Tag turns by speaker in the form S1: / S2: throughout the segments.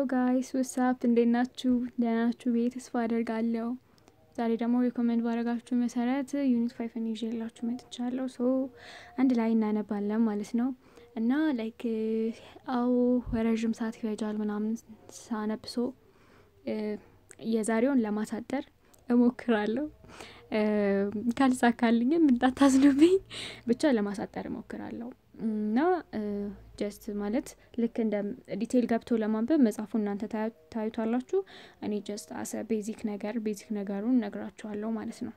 S1: guys, what's up? እንዴት ናችሁ? ደህና ናችሁ ብዬ ተስፋ አደርጋለሁ። ዛሬ ደግሞ ሪኮመንድ ባደረጋችሁ መሰረት ዩኒት 5 ይዤላችሁ መጥቻለሁ። ሶ አንድ ላይ እናነባለን ማለት ነው። እና ላይክ ረጅም ሰዓት ይፈጃል ምናምን ሳነብሶ የዛሬውን ለማሳጠር እሞክራለሁ። ካልሳካልኝም እንዳታዝኑብኝ ብቻ ለማሳጠር እሞክራለሁ። እና ጀስት ማለት ልክ እንደ ዲቴል ገብቶ ለማንበብ መጻፉን እናንተ ታዩታላችሁ። እኔ ጀስት አሰ ቤዚክ ነገሩን ነግራችኋለሁ ማለት ነው።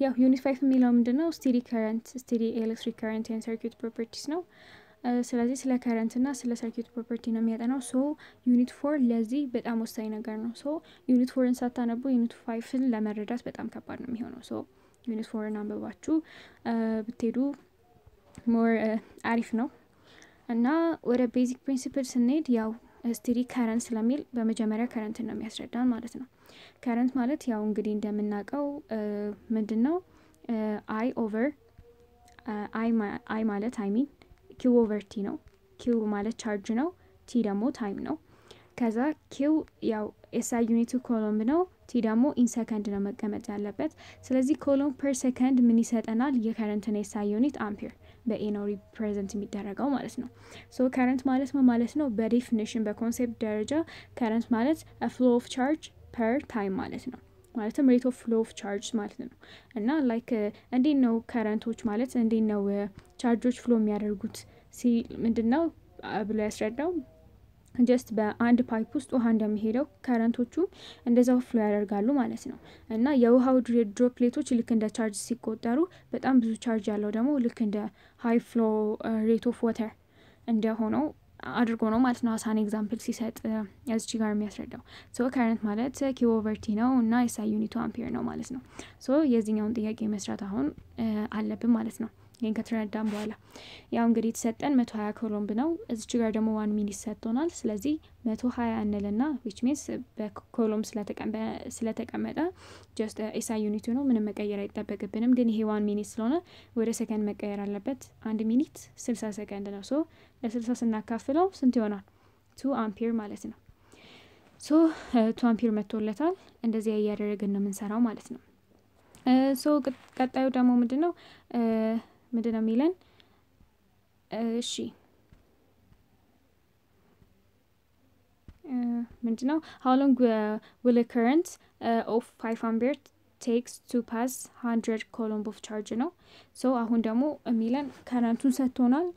S1: ያው ዩኒት 5 የሚለው ምንድነው? ስቴዲ ከረንት፣ ስቴዲ ኤሌክትሪክ ከረንት ኤንድ ሰርኪዩት ፕሮፐርቲስ ነው። ስለዚህ ስለ ከረንት እና ስለ ሰርኪዩት ፕሮፐርቲ ነው የሚያጠናው። ሶ ዩኒት 4 ለዚህ በጣም ወሳኝ ነገር ነው። ሶ ዩኒት 4ን ሳታነቡ ዩኒት 5ን ለመረዳት በጣም ከባድ ነው የሚሆነው። ሶ ዩኒት 4ን አንብባችሁ ብትሄዱ ሞር አሪፍ ነው። እና ወደ ቤዚክ ፕሪንሲፕል ስንሄድ ያው ስቴዲ ከረንት ስለሚል በመጀመሪያ ከረንት ነው የሚያስረዳን ማለት ነው። ከረንት ማለት ያው እንግዲህ እንደምናውቀው ምንድነው? አይ ኦቨር አይ ማለት ሚን ኪው ኦቨር ቲ ነው። ኪው ማለት ቻርጅ ነው። ቲ ደግሞ ታይም ነው። ከዛ ኪው ያው ኤስአይ ዩኒቱ ኮሎምብ ነው። ቲ ደግሞ ኢን ሰከንድ ነው መቀመጥ ያለበት። ስለዚህ ኮሎምብ ፐር ሰከንድ ምን ይሰጠናል? የከረንትን ኤስአይ ዩኒት አምፔር በኤ ነው ሪፕሬዘንት የሚደረገው ማለት ነው። ሶ ከረንት ማለት ምን ማለት ነው? በዴፊኒሽን በኮንሴፕት ደረጃ ከረንት ማለት ፍሎ ኦፍ ቻርጅ ፐር ታይም ማለት ነው። ማለትም ሬት ኦፍ ፍሎ ኦፍ ቻርጅ ማለት ነው። እና ላይክ እንዴት ነው ከረንቶች ማለት እንዴት ነው ቻርጆች ፍሎ የሚያደርጉት ሲል ምንድነው ብሎ ያስረዳው። ጀስት በአንድ ፓይፕ ውስጥ ውሃ እንደሚሄደው ከረንቶቹም እንደዛው ፍሎ ያደርጋሉ ማለት ነው። እና የውሃው ድሮፕሌቶች ልክ እንደ ቻርጅ ሲቆጠሩ በጣም ብዙ ቻርጅ ያለው ደግሞ ልክ እንደ ሃይ ፍሎ ሬት ኦፍ ዋተር እንደሆነው አድርጎ ነው ማለት ነው አሳን ኤግዛምፕል ሲሰጥ እዚች ጋር የሚያስረዳው። ሶ ከረንት ማለት ኪው ኦቨር ቲ ነው እና ኤስአይ ዩኒቱ አምፔር ነው ማለት ነው። ሶ የዚህኛውን ጥያቄ መስራት አሁን አለብን ማለት ነው። ይሄን ከተረዳን በኋላ ያው እንግዲህ የተሰጠን 120 ኮሎምብ ነው። እዚች ጋር ደግሞ 1 ሚኒት ሰጥቶናል። ስለዚህ 120 እንልና which means በኮሎምብ ስለተቀመጠ just ኤስአይ ዩኒቱ ነው፣ ምንም መቀየር አይጠበቅብንም። ግን ይሄ 1 ሚኒት ስለሆነ ወደ ሰከንድ መቀየር አለበት። 1 ሚኒት 60 ሰከንድ ነው። ሶ ለ60 ስናካፍለው ስንት ይሆናል? 2 አምፔር ማለት ነው። ሶ 2 አምፔር መጥቶለታል። እንደዚህ እያደረግን ነው የምንሰራው ማለት ነው። ሶ ቀጣዩ ደግሞ ምንድነው የሚለን? እሺ ምንድነው? how long will a current of 5 ampere takes to pass 100 coulomb of charge ነው። ሶ አሁን ደግሞ የሚለን ከረንቱን ሰጥቶናል፣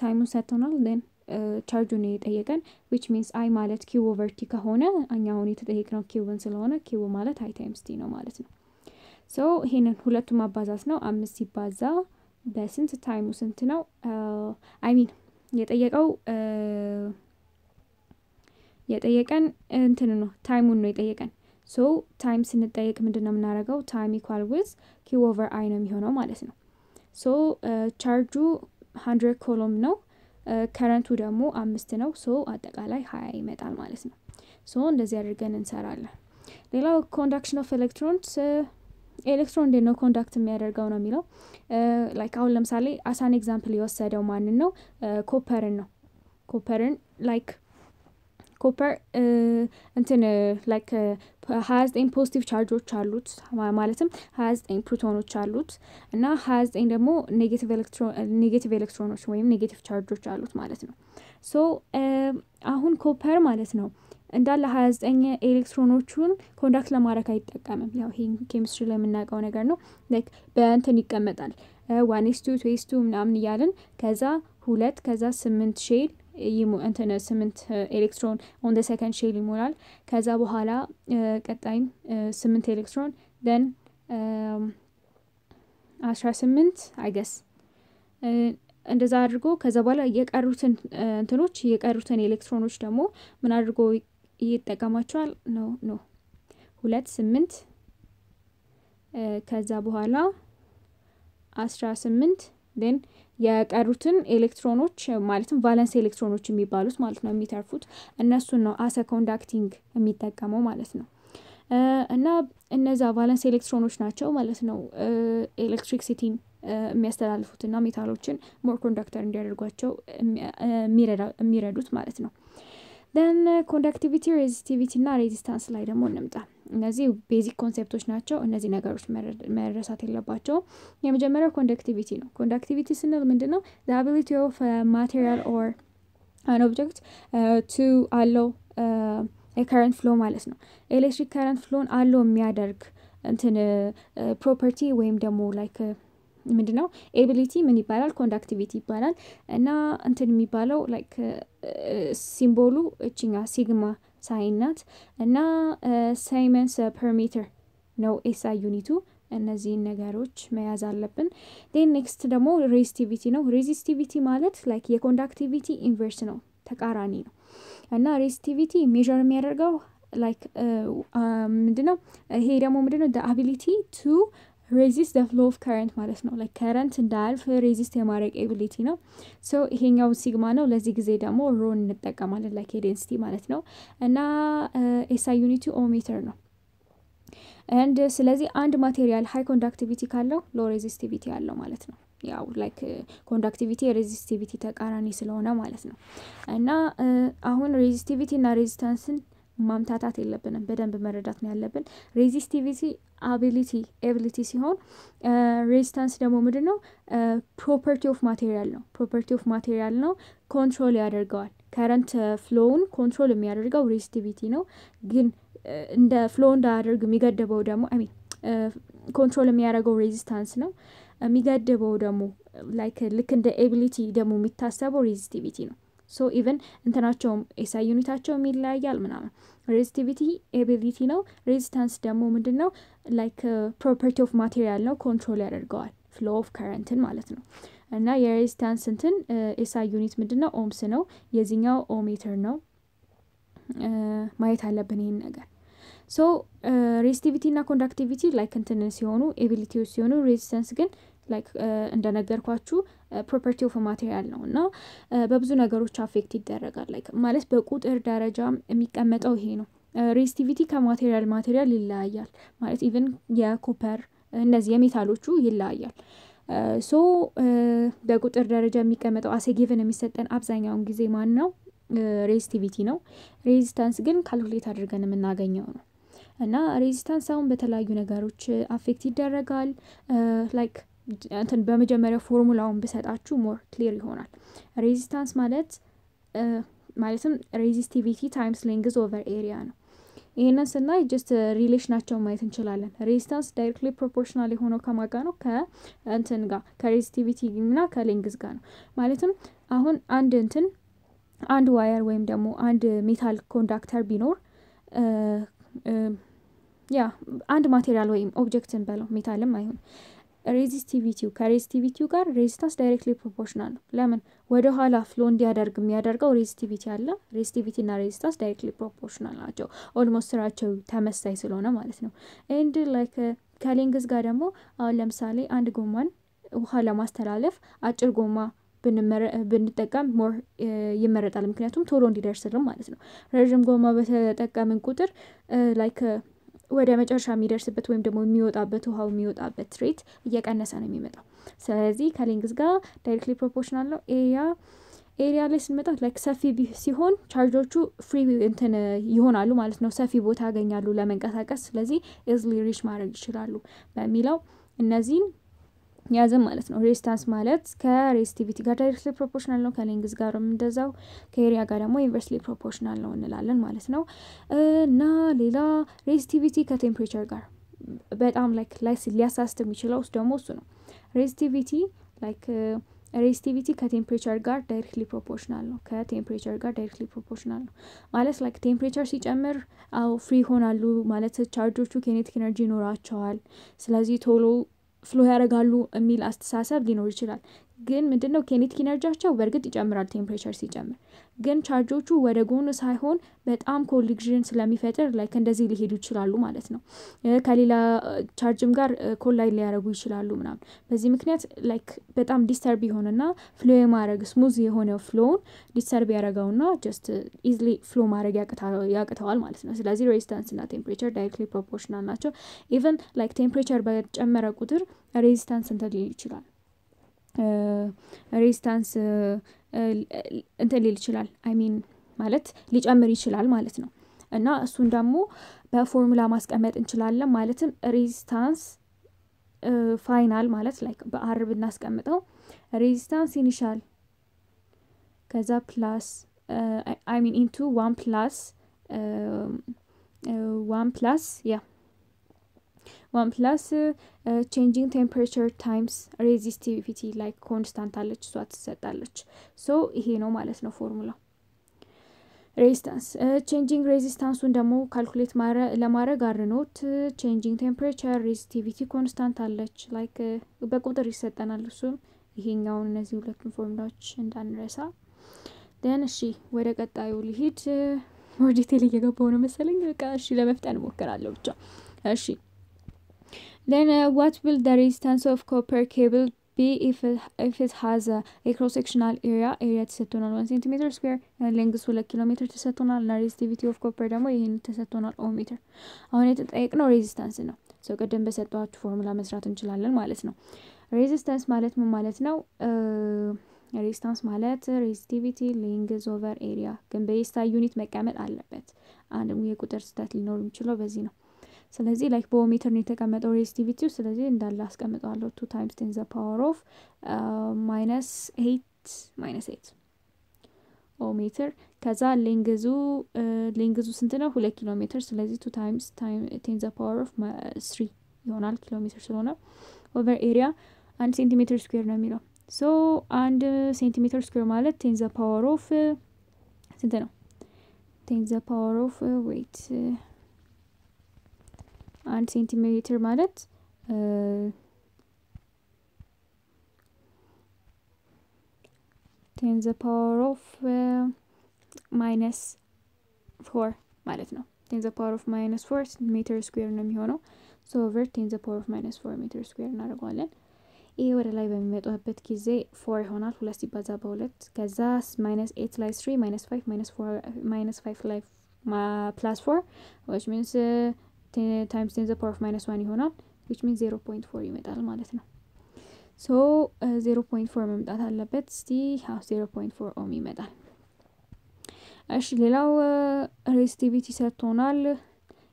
S1: ታይሙን ሰጥቶናል፣ then ቻርጁን የጠየቀን which means I ማለት q over t ከሆነ እኛ አሁን የተጠየቅነው q ስለሆነ q ማለት I times t ነው ማለት ነው። ሶ ይሄንን ሁለቱም ማባዛት ነው። 5 ሲባዛ በስንት ታይሙ ስንት ነው? አይ ሚን የጠየቀን እንትን ነው ታይሙን ነው የጠየቀን። ሶ ታይም ስንጠየቅ ምንድነው የምናደርገው? ታይም ኢኳል ዊዝ ኪው ኦቨር አይ ነው የሚሆነው ማለት ነው። ሶ ቻርጁ 100 ኮሎምብ ነው፣ ከረንቱ ደግሞ 5 ነው። ሶ አጠቃላይ 20 ይመጣል ማለት ነው። ሶ እንደዚህ አድርገን እንሰራለን። ሌላው ኮንዳክሽን ኦፍ ኤሌክትሮንስ ኤሌክትሮን እንዴት ነው ኮንዳክት የሚያደርገው ነው የሚለው። ላይክ አሁን ለምሳሌ አሳን ኤግዛምፕል የወሰደው ማንን ነው? ኮፐርን ነው። ኮፐርን ላይክ ኮፐር እንትን ላይክ 29 ፖዚቲቭ ቻርጆች አሉት፣ ማለትም 29 ፕሮቶኖች አሉት እና 29 ደግሞ ኔጌቲቭ ኤሌክትሮኖች ወይም ኔጌቲቭ ቻርጆች አሉት ማለት ነው። ሶ አሁን ኮፐር ማለት ነው እንዳለ 29 ኤሌክትሮኖቹን ኮንዳክት ለማድረግ አይጠቀምም። ያው ይሄ ኬሚስትሪ ላይ የምናውቀው ነገር ነው። ላይክ በእንትን ይቀመጣል 1s2 2s2 ምናምን እያልን ከዛ 2 ከዛ 8 ሼል እንትን 8 ኤሌክትሮን ኦን ዘ ሰከንድ ሼል ይሞላል። ከዛ በኋላ ቀጣይም 8 ኤሌክትሮን then 18 አይ ገስ እንደዛ አድርጎ ከዛ በኋላ የቀሩትን ኤሌክትሮኖች ደግሞ ምን አድርጎ ይጠቀማቸዋል? ኖ 2 8 ከዛ በኋላ 18 then የቀሩትን ኤሌክትሮኖች ማለትም ቫለንስ ኤሌክትሮኖች የሚባሉት ማለት ነው የሚተርፉት እነሱን ነው አሰ ኮንዳክቲንግ የሚጠቀመው ማለት ነው። እና እነዛ ቫለንስ ኤሌክትሮኖች ናቸው ማለት ነው ኤሌክትሪክሲቲን የሚያስተላልፉትና ሜታሎችን ሞር ኮንዳክተር እንዲያደርጓቸው የሚረዱት ማለት ነው። then conductivity resistivity እና resistance ላይ ደግሞ እንምጣ እነዚህ ቤዚክ ኮንሴፕቶች ናቸው እነዚህ ነገሮች መረሳት የለባቸው የመጀመሪያው conductivity ነው conductivity ስንል ምንድነው the ability of a material or an object to allow a current flow ማለት ነው electric current flow allow የሚያደርግ እንትን ፕሮፐርቲ ወይም ደግሞ ላይክ ምንድነው ኤቢሊቲ ምን ይባላል ኮንዳክቲቪቲ ይባላል እና እንትን የሚባለው ላይክ ሲምቦሉ እቺኛ ሲግማ ሳይን ናት እና ሳይመንስ ፐር ሜትር ነው ኤስአይ ዩኒቱ እነዚህን ነገሮች መያዝ አለብን then next ደግሞ ሬዚስቲቪቲ ነው ሬዚስቲቪቲ ማለት ላይክ የኮንዳክቲቪቲ ኢንቨርስ ነው ተቃራኒ ነው እና ሬዚስቲቪቲ ሜዠር የሚያደርገው ላይክ ምንድነው ይሄ ደግሞ ምንድነው the ability to resist the flow of current ማለት ነው like current እንዳልፍ resist የማድረግ ability ነው so ይሄኛው ሲግማ ነው ለዚህ ጊዜ ደግሞ ሮ እንጠቀማለን like density ማለት ነው እና SI unit ohmmeter ነው and ስለዚህ አንድ ማቴሪያል high conductivity ካለው low resistivity አለው ማለት ነው ያው like conductivity resistivity ተቃራኒ ስለሆነ ማለት ነው እና አሁን resistivity እና resistance ማምታታት የለብንም በደንብ መረዳት ነው ያለብን resistivity ability ሲሆን resistance ደግሞ ምንድነው property of material ነው control ያደርጋል current flowን control የሚያደርገው resistivity ነው ግን እንደ flow እንዳያደርግ የሚገድበው ደግሞ control የሚያደርገው resistance ነው የሚገድበው ደግሞ like ልክ እንደ ability ደግሞ የሚታሰበው resistivity ነው so even እንትናቸውም SI ዩኒታቸውም ይለያያል ምናምን resistivity ability ነው resistance ደግሞ ምንድነው like property of material ነው control ያደርጋል flow of current ማለት ነው እና የresistance እንትን SI ዩኒት ምንድነው ohms ነው የዚህኛው ohmmeter ነው ማየት አለብን ይሄን ነገር so resistivity እና conductivity like እንትን ሲሆኑ ability ሲሆኑ resistance ግን like እንደነገርኳችሁ property of a material ነውና በብዙ ነገሮች አፌክት ይደረጋል like ማለት በቁጥር ደረጃ የሚቀመጠው ይሄ ነው resistivity ከማቴሪያል ይለያያል ማለት even የኮፐር እነዚህ የሜታሎቹ ይለያያል so በቁጥር ደረጃ የሚቀመጠው as a given የሚሰጠን አብዛኛውን ጊዜ ማን ነው resistivity ነው resistance ግን ካልኩሌት አድርገን የምናገኘው ነው እና resistance አሁን በተለያዩ ነገሮች አፌክት ይደረጋል like እንትን በመጀመሪያው ፎርሙላውን በሰጣችሁ more clear ይሆናል resistance ማለትም resistivity times length over area ነው ይሄንን ስናይ just ሪሌሽናቸው ማየት እንችላለን resistance directly proportional የሆነው ከማጋ ነው ከእንትን ጋር ከresistivity እና ከlength ጋር ነው ማለትም አሁን አንድ ዋየር ወይም ደግሞ አንድ ሜታል ኮንዳክተር ቢኖር አንድ ማቴሪያል ወይም ኦብጀክትን በለው ሜታልም አይሆን resistivity ጋር resistance directly proportional ነው ለምን ወደ ኋላ ፍሎ እንዲያደርግ የሚያደርገው resistivity አለ resistivity እና resistance directly proportional ናቸው almost ስራቸው ተመሳሳይ ስለሆነ ማለት ነው and like ከሌንግዝ ጋር ደግሞ አሁን ለምሳሌ አንድ ጎማን ውሃ ለማስተላለፍ አጭር ጎማ ብንጠቀም more ይመረጣል ምክንያቱም ቶሎ እንዲደርስልን ማለት ነው ረጅም ጎማ በተጠቀምን ቁጥር like ወደ መጨረሻ የሚደርስበት ወይም ደግሞ የሚወጣበት ውሃው የሚወጣበት ሬት እየቀነሰ ነው የሚመጣው ስለዚህ ከሌንግዝ ጋር ዳይሬክትሊ ፕሮፖርሽናል ነው ኤሪያ ላይ ስንመጣ like ሰፊ ሲሆን ቻርጆቹ ፍሪ እንትን ይሆናሉ ማለት ነው ሰፊ ቦታ ያገኛሉ ለመንቀሳቀስ ስለዚህ easily reach ማድረግ ይችላሉ በሚለው እነዚህን ያዘም ማለት ነው resistance ማለት ከresistivity ጋር directly proportional ነው ከሌንግዝ ጋርም እንደዛው ከኤሪያ ጋር ደግሞ inversely proportional ነው እንላለን ማለት ነው እና ሌላ resistivity ከቴምፕሬቸር ጋር በጣም like ሊያሳስት የሚችለው ደግሞ እሱ ነው resistivity ከቴምፕሬቸር ጋር directly proportional ነው ከቴምፕሬቸር ጋር directly proportional ነው ማለት like ቴምፕሬቸር ሲጨምር ፍሪ ሆናሉ ማለት ቻርጆቹ kinetic energy ይኖራቸዋል ስለዚህ ቶሎ ፍሎ ያደርጋሉ የሚል አስተሳሰብ ሊኖር ይችላል ግን ምንድነው kinetic ኤነርጂያቸው በርግጥ ይጨምራል ቴምፕሬቸር ሲጨምር ግን ቻርጆቹ ወደ ጎን ሳይሆን በጣም ኮሊዥን ስለሚፈጥር like እንደዚህ ሊሄዱ ይችላሉ ማለት ነው ከሌላ ቻርጅም ጋር ኮላይድ ሊያደርጉ ይችላሉ ምናምን በዚህ ምክንያት like በጣም ዲስተርብ ይሆንና ፍሎ የማድረግ ስሙዝ የሆነ ፍሎውን ዲስተርብ ያደርጋውና just easily ፍሎ ማድረግ ያቅተዋል ማለት ነው ስለዚህ resistance እና ቴምፕሬቸር directly proportional ናቸው even like ቴምፕሬቸር በጨመረ ቁጥር resistance እንትን ሊል ይችላል resistance እንትን ሊል ይችላል I mean ማለት ሊጨምር ይችላል ማለት ነው እና እሱን ደግሞ በፎርሙላ ማስቀመጥ እንችላለን ማለትም ሬዚስታንስ ፋይናል ማለት ላይክ በአር ብናስቀምጠው ሬዚስታንስ ኢኒሻል ከዛ ፕላስ አይ ሚን ኢንቱ 1 ፕላስ 1 ፕላስ changing temperature times resistivity like constant አለች እሷ ትሰጣለች ሶ ይሄ ነው ማለት ነው ፎርሙላ ሬዚስታንስ changing resistance ደግሞ ካልኩሌት ለማድረግ አር ኖት changing temperature resistivity constant አለች like በቁጥር ይሰጠናል እሱም ይሄኛው እነዚህ ሁለቱን ፎርሙላዎች እንዳንረሳ then እሺ ወደ ቀጣዩ ልሂድ more detail እየገባው ነው መሰለኝ በቃ እሺ ለመፍጠን ሞክራለሁ ብቻ እሺ then what will the resistance of copper cable be if it has a cross-sectional area ተሰጥቶናል 1 cm square length 2 km ተሰጥቶናል እና resistivity of copper ደግሞ ይሄን ተሰጥቶናል ohm meter አሁን የተጠየቅነው ሬዚስታንስ ነው ሶ ቀደም በሰጣችሁ ፎርሙላ መስራት እንችላለን ማለት ነው ሬዚስታንስ ማለት ምን ማለት ነው ሬዚስታንስ ማለት resistivity length over area ግን በኤስአይ ዩኒት መቀመጥ አለበት አንድም የቁጥር ስህተት ሊኖር ይችላል በዚህ ነው ስለዚህ ላይክ በኦሜትር ነው የተቀመጠው ሬዚስቲቪቲ ስለዚህ እንዳለ አስቀምጣለሁ 2 times 10 the power of -8 ኦሜትር ከዛ ሌንግዙ ስንት ነው 2 ኪሎ ሜትር ስለዚህ 2 times 10 the power of 3 ይሆናል ኪሎ ሜትር ስለሆነ ኦቨር ኤሪያ 1 ሴንቲሜትር ስኩዌር ነው የሚለው ሶ 1 ሴንቲሜትር ስኩዌር ማለት 10 the power of ስንት ነው 10 the power of wait 1 ሴንቲሜትር ማለት 10 the power of -4 ማለት ነው 10 the power of -4 ሜትር ስኩዌር ነው የሚሆነው so over 10 the power of -4 ሜትር ስኩዌር እናደርጋለን ይሄ ወደ ላይ በሚመጣበት ጊዜ 4 ይሆናል 2 ሲባዛ በ2 ከዛ -8 ላይ 3 -5 -5 ላይ +4 which means times 10 the power of -1 ይሆናል which means 0.4 ይመጣል ማለት ነው so 0.4 መምጣት አለበት እስቲ how 0.4 ኦhm ይመጣል እሺ ሌላው ሬዚስቲቪቲ ሰጥቶናል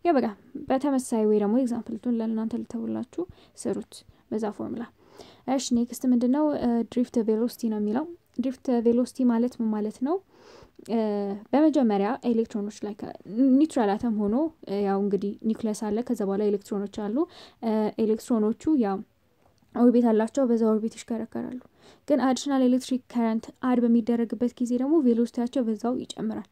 S1: ያ በቃ በተመሳሳይ ወይ ደግሞ ኤግዛምፕል ቱን ለእናንተ ልተውላችሁ ስሩት በዛ ፎርሙላ እሺ ኔክስት ምንድነው ድሪፍት ቬሎሲቲ ነው የሚለው ድሪፍት ቬሎሲቲ ማለት ምን ማለት ነው በመጀመሪያ ኤሌክትሮኖች ላይ ኒውትራል አተም ሆኖ ያው እንግዲህ ኒውክሊየስ አለ ከዛ በኋላ ኤሌክትሮኖች አሉ ኤሌክትሮኖቹ ያው ኦርቢት አላቸው በዛ ኦርቢት ይሽከረከራሉ ግን አዲሽናል ኤሌክትሪክ ከረንት አድ በሚደረግበት ጊዜ ደግሞ ቬሎሲቲያቸው በዛው ይጨምራል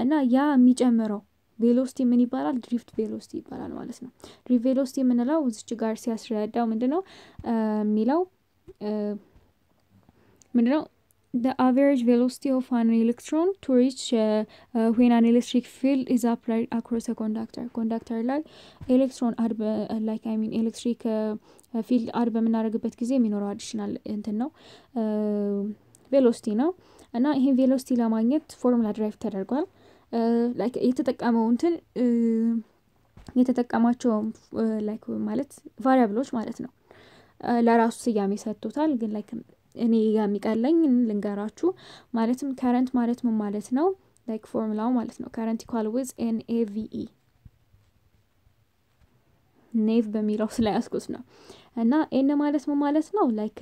S1: እና ያ የሚጨምረው ቬሎሲቲ ምን ይባላል ድሪፍት ቬሎሲቲ ይባላል ማለት ነው ድሪፍት ቬሎሲቲ የምንለው እዚች ጋር ሲያስረዳው ምንድነው የሚለው ምንድነው the average velocity of an electron to reach when an electric field is applied across a conductor like electron add like I mean electric field add በምናደርግበት ጊዜ የሚኖረው አዲሽናል እንትን ነው ቬሎሲቲ ነው እና ይሄን ቬሎሲቲ ለማግኘት ፎርሙላ ድራይቭ ተደርጓል like የተጠቀመው እንትን የተጠቀማቸው like ማለት ቫሪያብሎች ማለት ነው ለራሱ ስያሜ ሰጥቶታል ግን like እኔ የሚቀለኝ ልንገራችሁ ማለትም current ማለት ምን ማለት ነው like ፎርሙላው ማለት ነው current equal with NAVE ኔቭ በሚለው ስለያስኩት ነው እና n ማለት ምን ማለት ነው like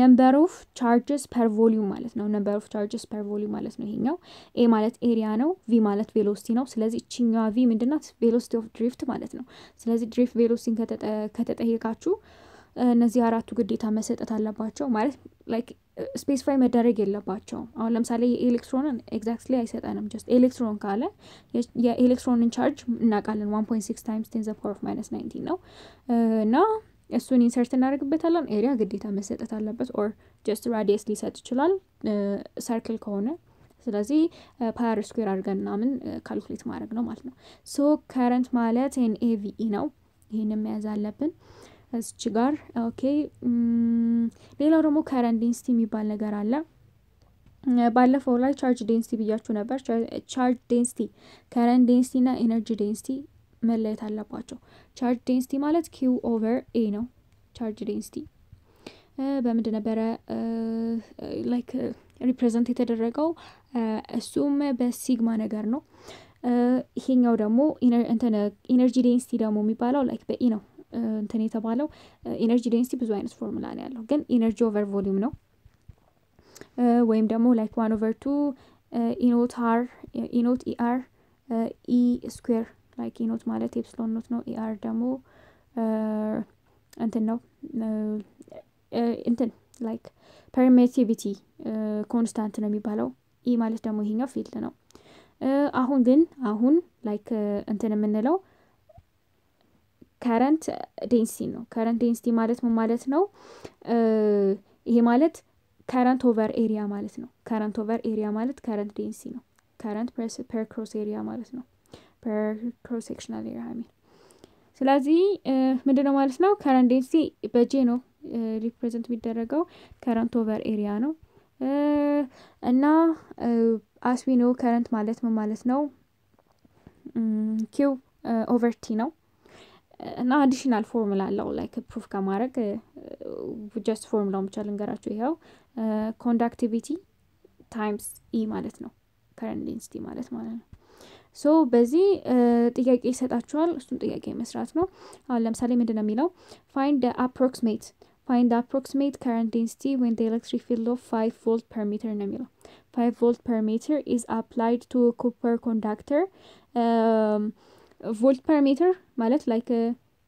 S1: number of charges per volume ማለት ነው number of charges per volume ማለት ነው ይሄኛው a ማለት ኤሪያ ነው v ማለት ቬሎሲቲ ነው ስለዚህ እቺኛዋ v ምንድናት velocity of drift ማለት ነው ስለዚህ drift velocity ከተጠየቃችሁ እነዚህ አራቱ ግዴታ መሰጠት አለባቸው ማለት like ስፔሲፋይ መደረግ የለባቸው አሁን ለምሳሌ የኤሌክትሮንን ኤግዛክትሊ አይሰጠንም just ኤሌክትሮን ካለ የኤሌክትሮንን ቻርጅ እናቃለን 1.6 times 10 the power of -19 ነው እና እሱን ኢንሰርት እናደርግበታለን ኤሪያ ግዴታ መሰጠት አለበት or just radius ሊሰጥ ይችላል ሰርክል ከሆነ ስለዚህ ፓር ስኩዌር አድርገን ምናምን ካልኩሌት ማድረግ ነው ማለት ነው ሶ current ማለት NAVE ነው ይሄንን መያዝ አለብን እዚህ ጋር ኦኬ ሌላው ደግሞ current density የሚባል ነገር አለ ባለፈው ላይ charge density ብያችሁ ነበር charge density current density እና energy density መለየት አለባቸው charge density ማለት q over a ነው charge density በምንድን ነበረ like ሪፕሬዘንት የተደረገው እሱም በሲግማ ነገር ነው ይሄኛው ደግሞ ኢነርጂ ዴንሲቲ ደግሞ የሚባለው ላይክ በኢ ነው እንትን የተባለው ኢነርጂ ዴንሲቲ ብዙ አይነት ፎርሙላ ነው ያለው ግን ኢነርጂ ኦቨር ቮሊዩም ነው ወይም ደግሞ ላይክ 1/2 ኢኖት አር ኢኖት ኢአር ኢ ስኩዌር ላይክ ኢኖት ማለት ኤፕሲሎን ኖት ነው ኢአር ደግሞ እንትን ነው እንትን ላይክ ፐርሚቲቪቲ ኮንስታንት ነው የሚባለው ኢ ማለት ደግሞ ይሄኛው ፊልድ ነው አሁን ላይክ እንትን የምንለው ከረንት ዴንሲቲ ነው ከረንት ዴንሲቲ ማለት ምን ማለት ነው ይሄ ማለት ከረንት ኦቨር ኤሪያ ማለት ነው ከረንት ኦቨር ኤሪያ ማለት ከረንት ዴንሲቲ ነው ከረንት ፐር ክሮስ ኤሪያ ማለት ነው ፐር ክሮስ ሴክሽናል ኤሪያ ስለዚህ ምንድነው ማለት ነው ከረንት ዴንሲቲ በጄ ነው ሪፕሬዘንት የሚደረገው ከረንት ኦቨር ኤሪያ ነው እና as we know current ማለት ምን ማለት ነው q over t ነው እና አዲሽናል ፎርሙላ አለው ላይክ ፕሩፍ ከማድረግ ጀስት ፎርሙላውን ብቻ ልንገራችሁ ይሄው ኮንዳክቲቪቲ ታይምስ e ማለት ነው current density ማለት ነው ሶ በዚህ ጥያቄ ይሰጣችኋል እሱን ጥያቄ መስራት ነው አሁን ለምሳሌ ምንድነው የሚለው find the approximate current density when the electric field of 5 volt per meter ነው የሚለው 5 volt per meter is applied to a copper conductor volt per meter ማለት like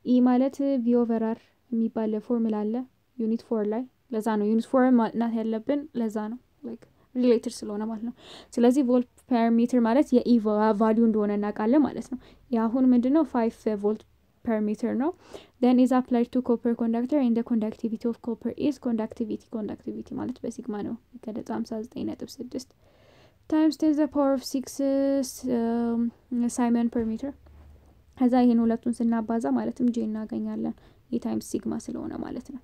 S1: e ማለት v over r የሚባል ፎርሙላ አለ ዩኒት 4 ላይ ለዛ ነው ዩኒት 4 ማለት ያለብን ለዛ ነው like ሪሌትድ ስለሆነ ማለት ነው ስለዚህ volt per meter ማለት የe ቫልዩ እንደሆነ እናውቃለን ማለት ነው ያሁን ምንድነው 5 volt per meter ነው then is applied to copper conductor and the conductivity of copper is conductivity ማለት በሲግማ ነው ከደጻ 59.6 times 10 to the power of 6 Simon per meter ከዛ ይሄን ሁለቱን ስናባዛ ማለትም j እናገኛለን የታይምስ ሲግማ ስለሆነ ማለት ነው